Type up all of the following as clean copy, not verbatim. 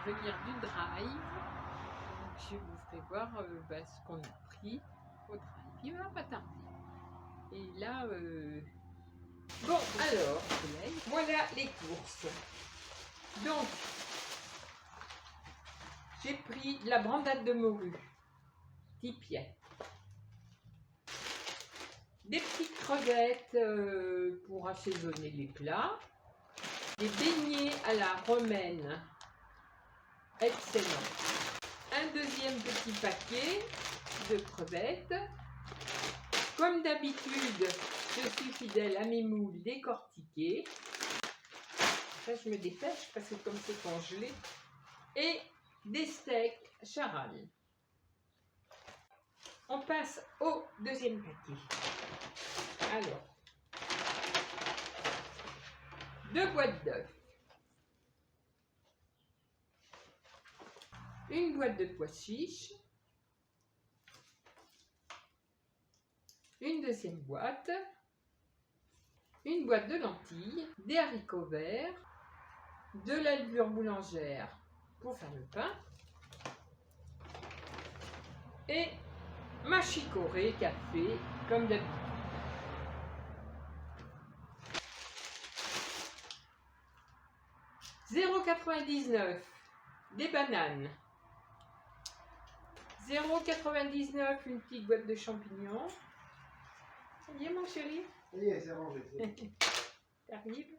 venir du drive. Donc, je vous ferai voir ce qu'on a pris au drive. Il va pas tarder. Et là, bon, alors, voilà les courses. Donc, j'ai pris de la brandade de morue, 10 pieds. Des petites crevettes pour assaisonner les plats. Des beignets à la romaine, excellent. Un deuxième petit paquet de crevettes. Comme d'habitude, je suis fidèle à mes moules décortiqués. Ça, je me dépêche parce que comme c'est congelé. Et des steaks charal. On passe au deuxième paquet. Alors, 2 boîtes d'œufs. Une boîte de pois chiches. Une deuxième boîte. Une boîte de lentilles. Des haricots verts. De la levure boulangère pour faire le pain. Et ma chicorée café comme d'habitude. €0,99 des bananes. 0,99 une petite boîte de champignons. Ça y est mon chéri? Oui, c'est rangé. T'arrives?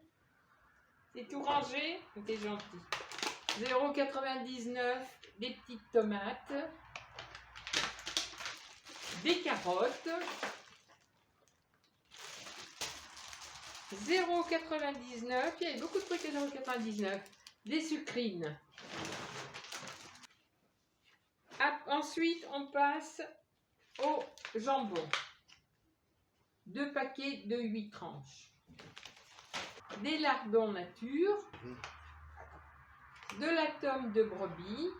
C'est tout rangé? T'es gentil. 0,99 des petites tomates. Des carottes. 0,99, il y avait beaucoup de trucs à 0,99. Des sucrines. Ensuite, on passe au jambon. 2 paquets de 8 tranches. Des lardons nature. De la tome de brebis.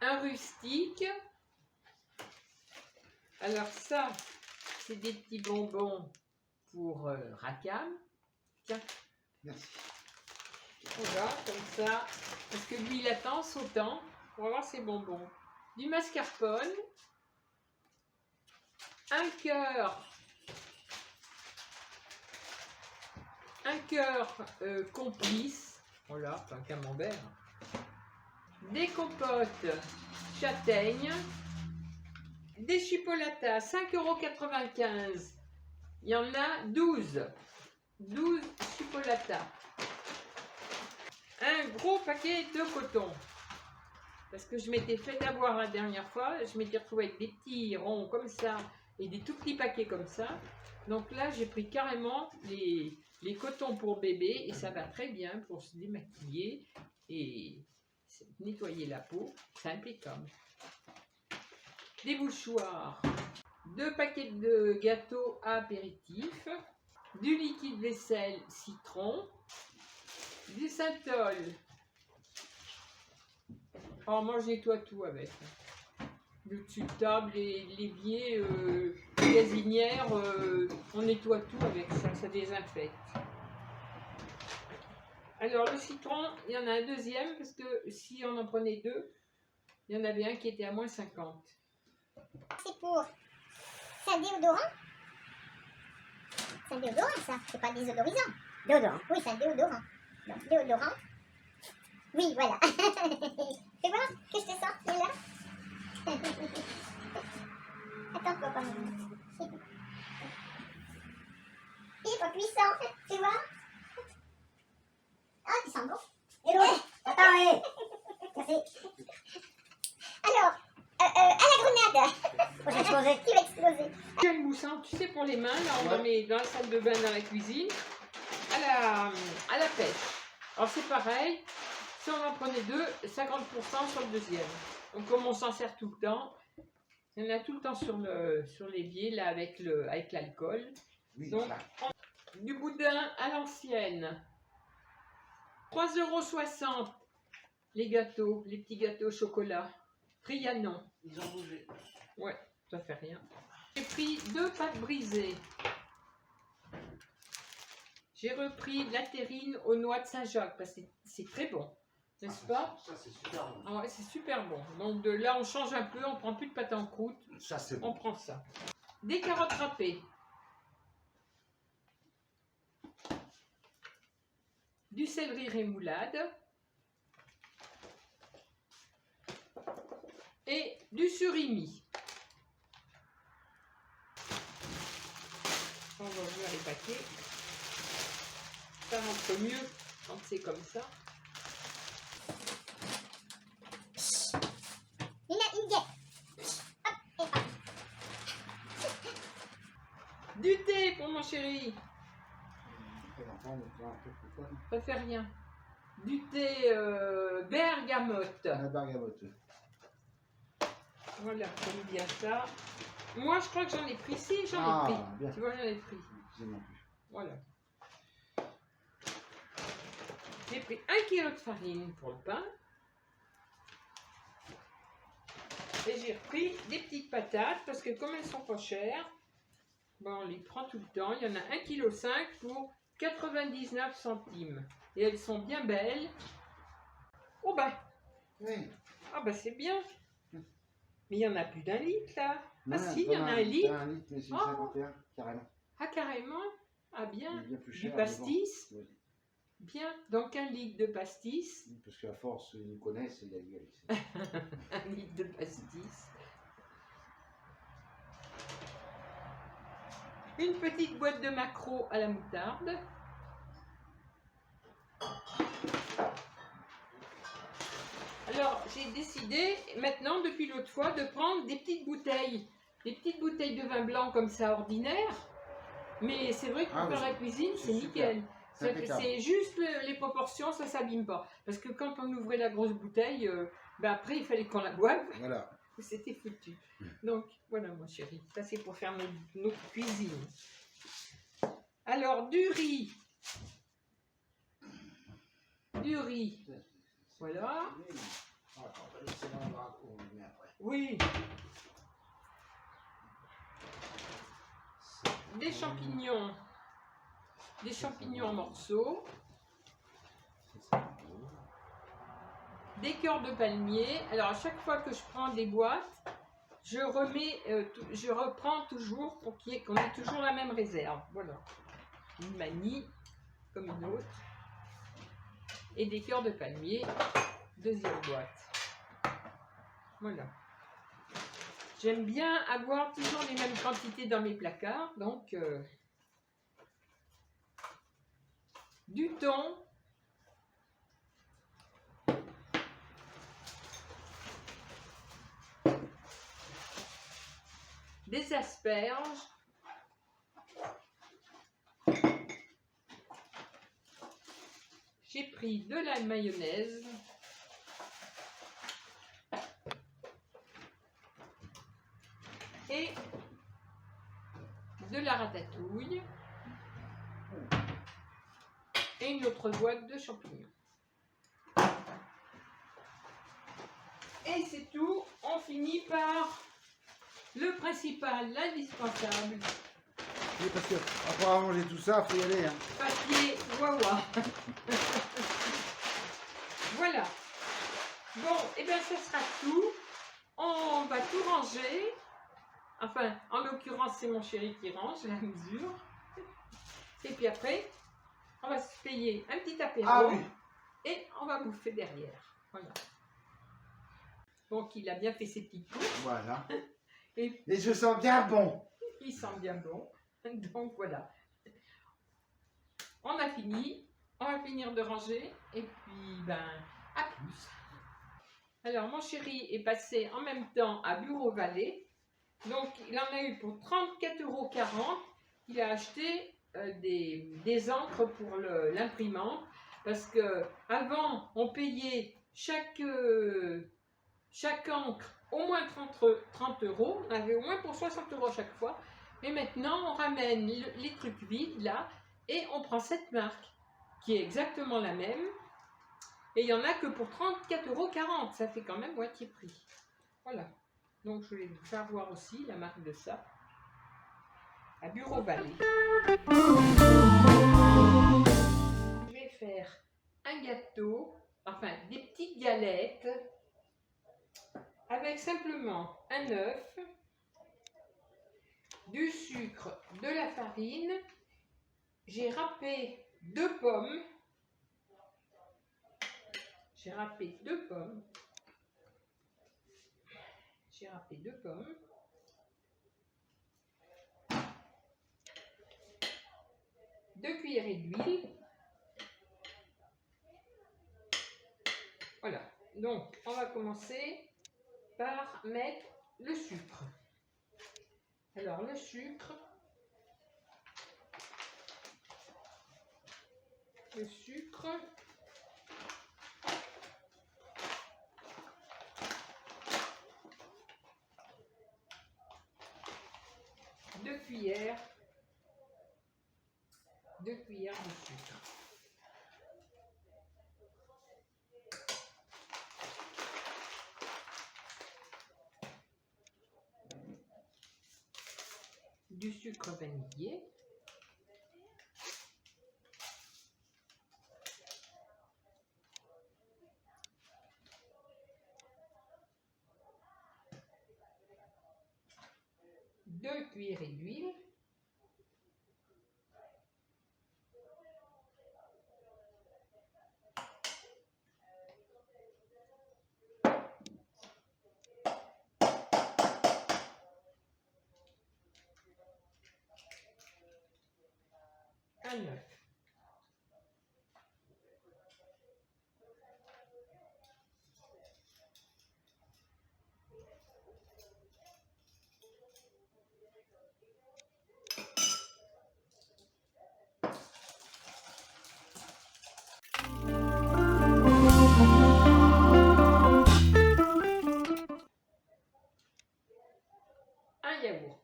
Un rustique. Alors ça, c'est des petits bonbons pour Rakam. Tiens. Merci. Voilà, comme ça. Parce que lui, il attend sautant pour avoir ses bonbons. Du mascarpone. Un cœur. Complice. Voilà, un camembert. Des compotes châtaignes. Des chipolatas, 5,95 €. Il y en a 12. 12 chipolatas. Un gros paquet de coton. Parce que je m'étais fait avoir la dernière fois. Je m'étais retrouvée avec des petits ronds comme ça et des tout petits paquets comme ça. Donc là, j'ai pris carrément les cotons pour bébé et ça va très bien pour se démaquiller et nettoyer la peau. C'est impeccable. Des mouchoirs, 2 paquets de gâteaux à apéritif, du liquide vaisselle citron, du synthol. Oh, moi je nettoie tout avec. Le dessus de table, l'évier, les gazinières, on nettoie tout avec ça, ça désinfecte. Alors le citron, il y en a un deuxième parce que si on en prenait 2, il y en avait un qui était à -50. C'est pour... C'est un déodorant? C'est un déodorant ça, c'est pas désodorisant. Déodorant. Oui, c'est un déodorant. Donc, déodorant. Oui, voilà. Fais voir que je te sors, il est là. Attends, papa. Il est pas puissant, tu vois? Ah, tu sens bon. Et ouais, attends, ouais. Merci. Alors, à la grenade. Il va exploser. Quel moussin, tu sais, pour les mains, là, on en met dans la salle de bain, dans la cuisine, à la pêche. Alors, c'est pareil, si on en prenait 2, 50% sur le deuxième. Donc, comme on s'en sert tout le temps, il y en a tout le temps sur l'évier, là, avec l'alcool. Oui, Donc, du boudin à l'ancienne. 3,60 € les gâteaux, les petits gâteaux au chocolat. Trianon. ils ont bougé. Ouais, ça fait rien. J'ai pris 2 pâtes brisées. J'ai repris la terrine aux noix de Saint-Jacques parce que c'est très bon, n'est-ce pas? Ça, c'est super bon. Ah ouais, c'est super bon. Donc de là, on change un peu, on prend plus de pâte en croûte, Ça, c'est on bon. prend ça. Des carottes râpées. Du céleri rémoulade. Et du surimi. On va ouvrir les paquets. Ça rentre mieux quand c'est comme ça. Il a une guêpe. Hop, et hop. Du thé pour mon chéri. Ça fait rien. Du thé bergamote. La bergamote. Voilà, j'aime bien ça. Moi, je crois que j'en ai pris. Si, j'en ai pris. Bien. Tu vois, j'en ai pris. J'ai non plus. Voilà. J'ai pris 1 kg de farine pour le pain. Et j'ai repris des petites patates parce que comme elles sont pas chères, bon, on les prend tout le temps. Il y en a 1,5 kg pour 99 centimes. Et elles sont bien belles. Oh ben, Oui. ah ben c'est bien. Mais il y en a plus d'1 litre là. Non, Ah si, il y en a 1 litre. 1 litre, mais c'est Oh. 51, carrément. Ah carrément. Ah Il est bien. bien plus Du cher. pastis. mais bon. Oui. Bien. Donc 1 litre de pastis. Parce qu'à force, ils nous connaissent et il a dit, allez, 1 litre de pastis. Une petite boîte de maquereaux à la moutarde. Alors, j'ai décidé maintenant, depuis l'autre fois, de prendre des petites bouteilles de vin blanc comme ça, ordinaire. Mais c'est vrai que pour Ah, faire mais la cuisine, c'est c'est super. nickel. C'est impeccable. C'est juste les proportions, ça s'abîme pas. Parce que quand on ouvrait la grosse bouteille, ben après, il fallait qu'on la boive. Voilà. C'était foutu. Donc, voilà, mon chéri. Ça, c'est pour faire notre cuisine. Alors, du riz. Du riz. Voilà. Attends, c'est dans le bras qu'on met après. Oui. Des champignons. Des champignons en morceaux. Des cœurs de palmier. Alors, à chaque fois que je prends des boîtes, je reprends toujours pour qu'on ait toujours la même réserve. Voilà. Une manie comme une autre. Et des cœurs de palmier. Deuxième boîte. Voilà. J'aime bien avoir toujours les mêmes quantités dans mes placards. Donc, du thon. Des asperges. J'ai pris de la mayonnaise. Et de la ratatouille. Et une autre boîte de champignons. Et c'est tout. On finit par le principal, l'indispensable. Oui, parce que après avoir mangé tout ça, il faut y aller. Hein. Papier Wawa. Voilà. Bon, et bien ce sera tout. On va tout ranger. Enfin, en l'occurrence, c'est mon chéri qui range la mesure. Et puis après, on va se payer un petit apéro. Ah oui. Et on va bouffer derrière. Voilà. Donc, il a bien fait ses petites courses. Voilà. Et Et je sens bien bon. il sent bien bon. Donc, voilà. On a fini. On va finir de ranger. Et puis, ben, à plus. Alors, mon chéri est passé en même temps à Bureau Vallée. Donc, il en a eu pour 34,40 €. Il a acheté des encres pour l'imprimante. Parce que avant, on payait chaque encre au moins 30 €. On avait au moins pour 60 € chaque fois. Mais maintenant, on ramène les trucs vides là et on prend cette marque qui est exactement la même. Et il n'y en a que pour 34,40 €. Ça fait quand même moitié prix. Voilà. Donc, je voulais vous faire voir aussi la marque de ça. À Bureau Vallée. faire un gâteau, enfin des petites galettes, avec simplement un œuf, du sucre, de la farine. J'ai râpé 2 pommes. J'ai râpé 2 pommes. J'ai râpé 2 pommes. Deux cuillerées d'huile. Voilà. Donc, on va commencer par mettre le sucre. Alors, le sucre. Le sucre. Deux cuillères de sucre. Du sucre vanillé. Deux cuillerées d'huile. Un œuf. Un yaourt.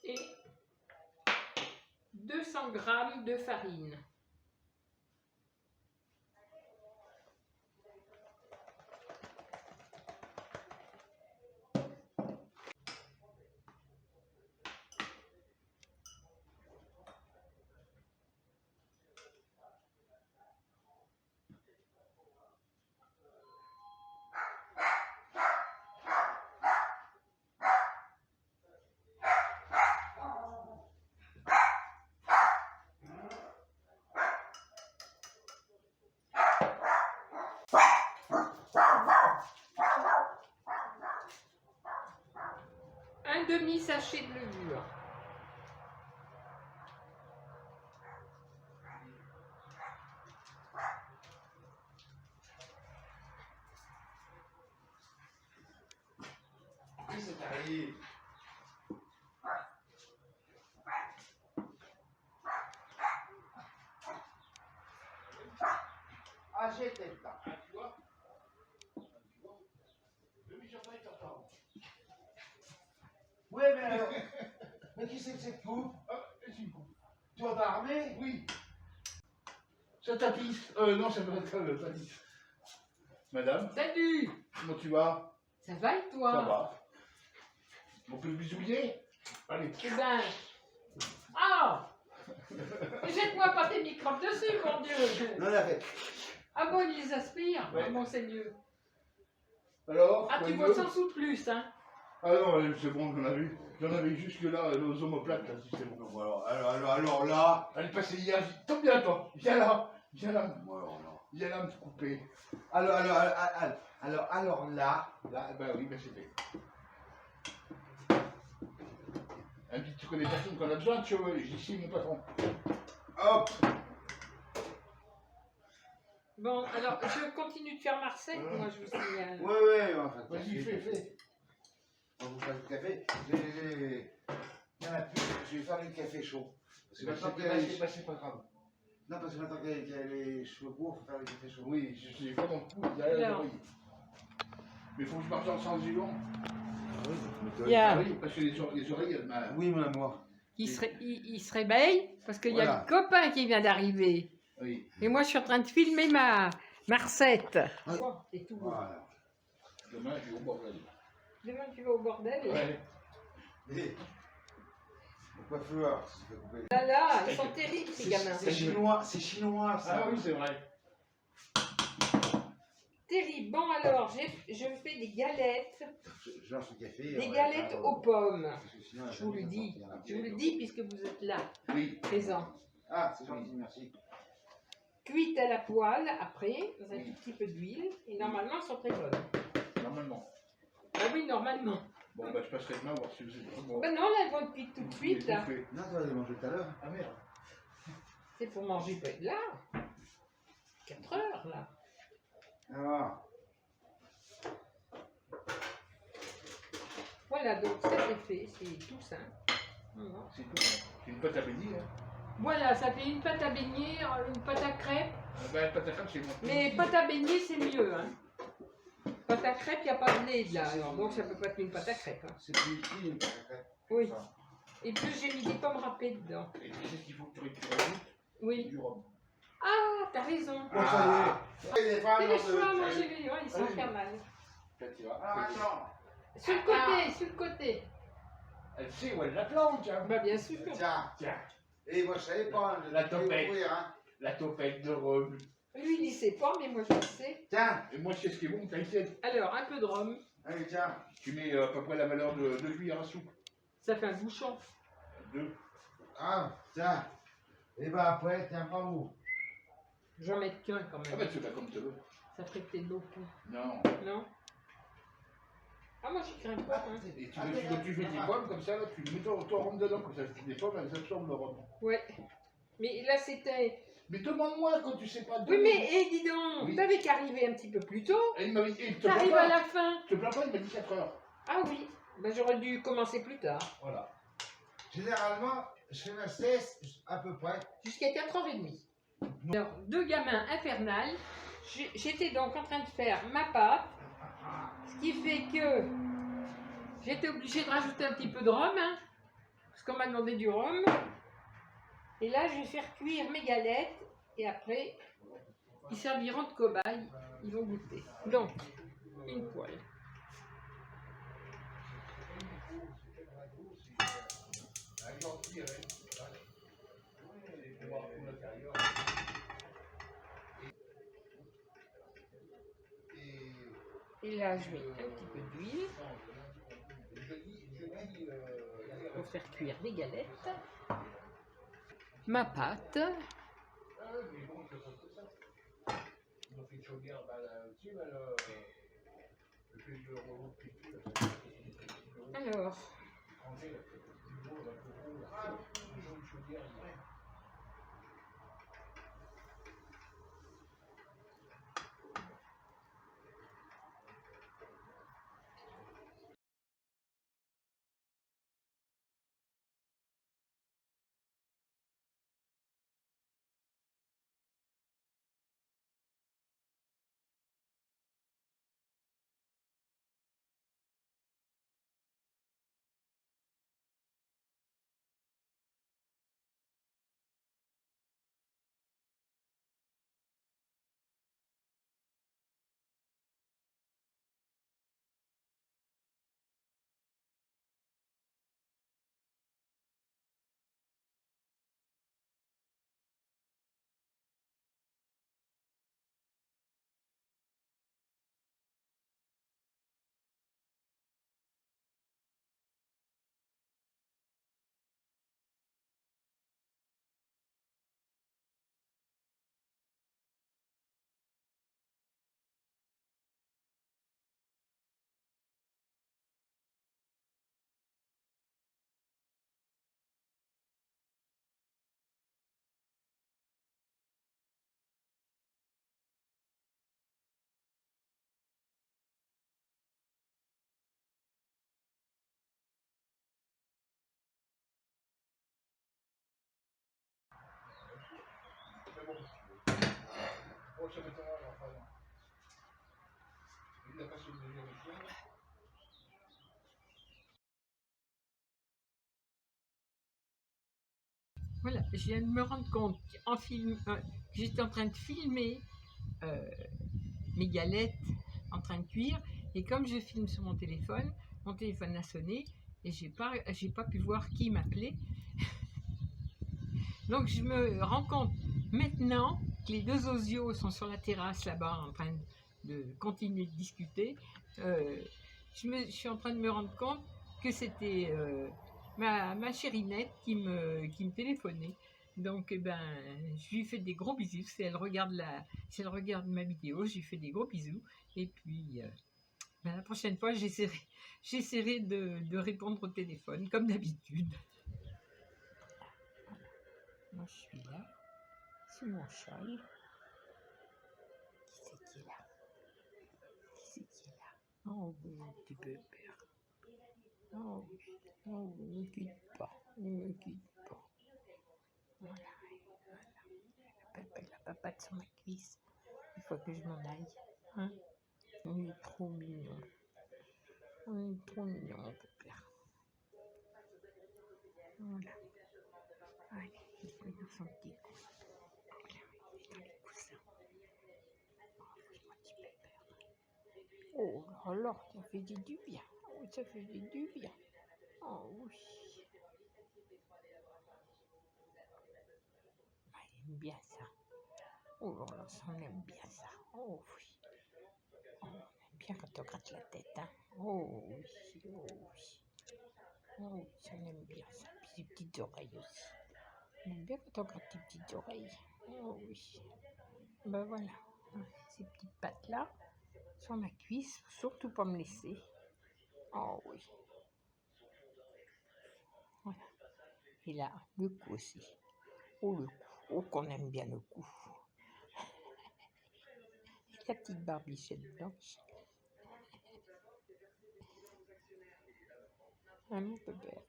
Et 200 g de farine. Un demi-sachet de levure. C'est arrivé. Ah, j'étais là. Ah, tu vois? Oui, mais alors. Mais qui c'est que cette coupe? C'est une coupe. Tu vas t'armer? Oui. Ça tapisse. Non, ça doit être le tapis. Madame, Salut! comment tu vas? Ça va et toi? Ça va. On peut se bisouiller? Allez. Eh ben... Ah! Jette-moi pas tes microbes dessus, mon Dieu! Non, la fait. Ah bon, ils les aspirent? Ouais. Ah bon, c'est mieux. Alors? Ah, tu quoi vois de neuf? sans sous plus, hein? Ah non, c'est bon, j'en avais jusque là, aux omoplates, là, si c'est bon. Bon, alors là. Elle est passée hier, tombe bien toi, viens là, Bon, alors là. viens là me couper. Alors là. Là, bah oui, bah c'est fait. Un petit, tu connais personne qu'on a besoin de cheveux. Je dis si, mon patron. Hop. Bon, alors, je continue de faire ma recette, moi, je vous signale. Ouais, on va faire le Vas-y, café. fais. On va vous faire le café. Il y en a plus. Je vais faire le café chaud. Parce que maintenant qu'il y a les... C'est pas grave. Non, parce que maintenant qu'il y a les cheveux courts, il faut faire le café chaud. Oui, je suis pas dans le cou, derrière l'oreille. Mais il faut que je marche dans le sens du vent. Oui, Il y a- Ah oui, parce que les oreilles, elles m'ont... Oui, mon amour. Il se réveille parce qu'il y a Voilà. le copain qui vient d'arriver. Oui. Et moi, je suis en train de filmer ma recette. Ouais. Oh, c'est tout beau. Voilà. Demain, je vais au bordel. Demain, tu vas au bordel. Et... Ouais. Et le coiffeur, ça se fait couper. Là, là, ils sont terribles, ces gamins. C'est chinois, ça. Ah oui, c'est vrai. Terrible. Bon, alors, je fais des galettes. Je lance le café. Des galettes aux pommes. Parce que sinon, Je vous le ça dis. sortira. Je vous le dis puisque vous êtes là, Oui. présent. Ah, c'est gentil, merci. Cuites à la poêle, après, dans un tout petit peu d'huile. Et normalement, elles sont très bonnes. Normalement. Ah oui, normalement. Bon, bah, je passerai demain voir si vous êtes bon. Ben non, là, elles vont cuire tout de suite, là. Non, tu vas les manger tout à l'heure. Ah merde. C'est pour manger là. 4 heures, là. Ah, Voilà, donc ça c'est fait, c'est tout simple. Voilà. C'est tout. C'est une pâte à béni, hein. Voilà, ça fait une pâte à beignet, une pâte à crêpes. Bah, pâte à crêpes, c'est bon. Mais pâte à beignet, c'est mieux. Hein. Pâte à crêpes, il n'y a pas de lait là, alors, donc ça peut pas être une pâte à crêpes. Hein. c'est plus utile. Oui. Et puis j'ai mis des pommes râpées dedans. Et tu sais ce qu'il faut que tu rajoutes Oui. du rhum. Ah, t'as raison. Bon, ça y est. Les femmes, C'est les dans choix, moi le- j'ai vu, ouais, ils sont infernales. Là, tu vas. Ah, attends. Sur le côté, sur le côté. Elle sait où elle la plante, hein. Bah bien sûr. Tiens. Tiens, Et moi, je savais pas. La tempête. Hein. la topette de rhum. Lui il ne sait pas, mais moi je le sais. Tiens. Et moi, je sais ce qui est bon, t'as ici. Alors, un peu de rhum, Allez, tiens. Tu mets à peu près la valeur de 2 cuillères à soupe. ça fait un bouchon. 2. Ah, tiens. Et ben après, tiens, pas vous. J'en mets qu'un quand Ah même. bah, tu fais comme tu veux. Ça ferait peut-être beaucoup. Non. Non? Ah, moi j'y crains pas. Hein. Et tu fais des pommes comme ça, là, tu mets ton rhum dedans, comme ça, les pommes, elles absorbent le rhum. Ouais. Mais là c'était. Mais demande-moi quand tu sais pas. Oui, mais eh, dis donc, Oui. t'avais qu'à arriver un petit peu plus tôt. Et il m'avait dit, il te T'arrives plaint à pas. la fin. Je te plains pas, il m'a dit 4 heures. Ah oui. Ben, j'aurais dû commencer plus tard. Voilà. Généralement, je fais ma sieste à peu près. Jusqu'à 4h30. Alors, deux gamins infernales. J'étais donc en train de faire ma pâte. Ce qui fait que j'étais obligée de rajouter un petit peu de rhum. Hein, parce qu'on m'a demandé du rhum. Et là, je vais faire cuire mes galettes. Et après, ils serviront de cobayes. Ils vont goûter. Donc, une poêle. Et là, je mets un petit peu d'huile pour faire cuire les galettes. Ma pâte. Alors, moi, ça m'étonnerait, enfin, non. Il a pas su me dire les choses. Voilà, je viens de me rendre compte que j'étais en train de filmer mes galettes en train de cuire, et comme je filme sur mon téléphone a sonné et j'ai pas pu voir qui m'appelait. Donc je me rends compte maintenant que les deux osios sont sur la terrasse là-bas en train de continuer de discuter. Je suis en train de me rendre compte que c'était ma chérinette qui me téléphonait. Donc je lui fais des gros bisous. Si elle regarde ma vidéo, je lui fais des gros bisous. Et puis la prochaine fois, j'essaierai de répondre au téléphone comme d'habitude. Moi, je suis là, sous mon châle. Qui c'est qui est là? Oh oui, mon petit pépère. Oh oui, ne me quitte pas, Voilà, la papate sur ma cuisse. Il faut que je m'en aille. Hein? On est trop mignon. Mon pépère. Voilà. Allez, il est dans son petit cou. Voilà, il est dans les coussins. Oh là là, ça fait du bien. Oh, ça fait du bien. Oh oui. Ah, il aime bien ça. Oh là là, ça, on aime bien ça. Oh oui. Oh, on aime bien quand on gratte la tête, hein. Oh oui, oh oui. Oh oui, ça, on aime bien ça. Puis les petites oreilles aussi. On aime bien quand on gratte les petites oreilles. Oh oui. Ben voilà. Ces petites pattes-là sur ma cuisse, faut surtout pas me laisser. Oh oui. Voilà. Et là, le cou aussi. Oh le cou. Oh qu'on aime bien le cou. La petite barbichette blanche. Ah mon pépère.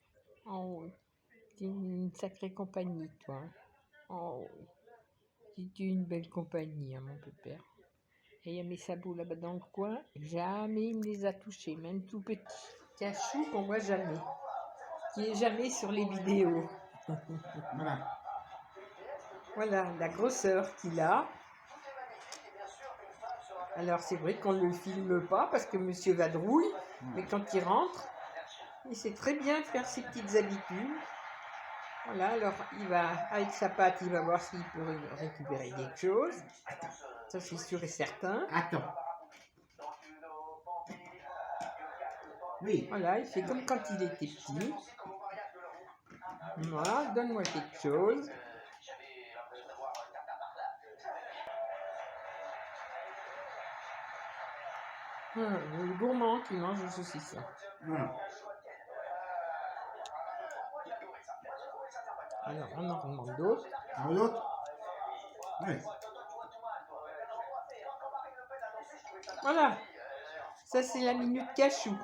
Oh oui. C'est une sacrée compagnie, toi. Hein. Oh oui. C'est une belle compagnie, hein, mon pépère. Et il y a mes sabots là-bas dans le coin. Jamais il me les a touchés, même tout petit. Cachou qu'on voit jamais. Qui est jamais sur les vidéos. Voilà. Voilà la grosseur qu'il a. Alors c'est vrai qu'on ne le filme pas parce que monsieur vadrouille, mais quand il rentre, il sait très bien faire ses petites habitudes. Voilà, alors il va, avec sa patte, il va voir s'il peut récupérer quelque chose. Ça c'est sûr et certain. Attends. Oui. Voilà, il fait comme quand il était petit. Voilà, donne-moi quelque chose. Le gourmand qui mange le saucisson. Alors, on en demande d'autres. Un autre? Oui. Voilà, ça c'est la minute cachou.